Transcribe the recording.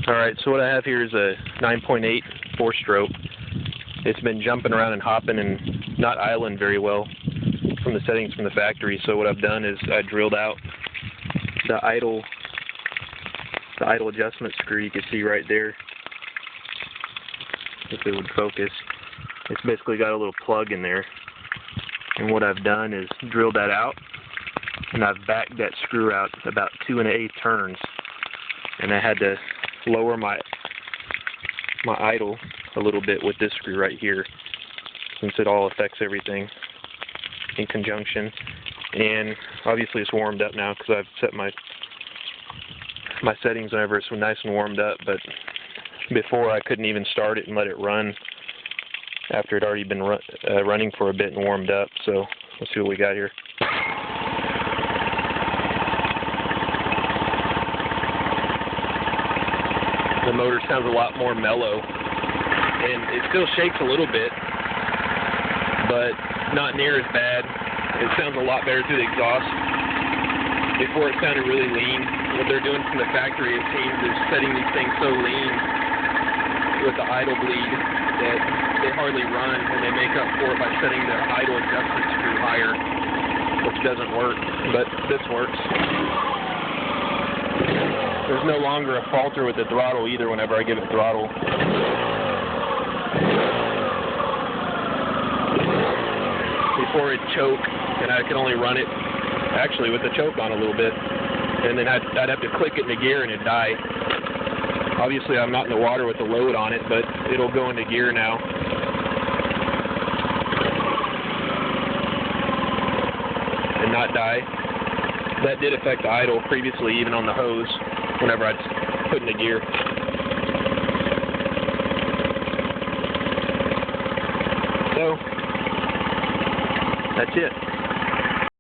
Alright, so what I have here is a 9.8 4-stroke. It's been jumping around and hopping and not idling very well from the settings from the factory. So what I've done is I drilled out the idle adjustment screw. You can see right there, if it would focus. It's basically got a little plug in there. And what I've done is drilled that out, and I've backed that screw out about 2 1/8 turns. And I had to lower my idle a little bit with this screw right here, since it all affects everything in conjunction. And obviously it's warmed up now because I've set my settings whenever it's nice and warmed up, but before I couldn't even start it and let it run after it already been running for a bit and warmed up. So let's see what we got here. The motor sounds a lot more mellow, and it still shakes a little bit, but not near as bad. It sounds a lot better through the exhaust. Before it sounded really lean. What they're doing from the factory, it seems, is setting these things so lean with the idle bleed that they hardly run, and they make up for it by setting the idle adjustment screw higher, which doesn't work, but this works. There's no longer a falter with the throttle either whenever I give it throttle. Before it choked, and I could only run it actually with the choke on a little bit, and then I'd have to click it into gear and it'd die. Obviously I'm not in the water with the load on it, but it'll go into gear now. And not die. That did affect the idle previously, even on the hose, whenever I'd put into gear. So, that's it.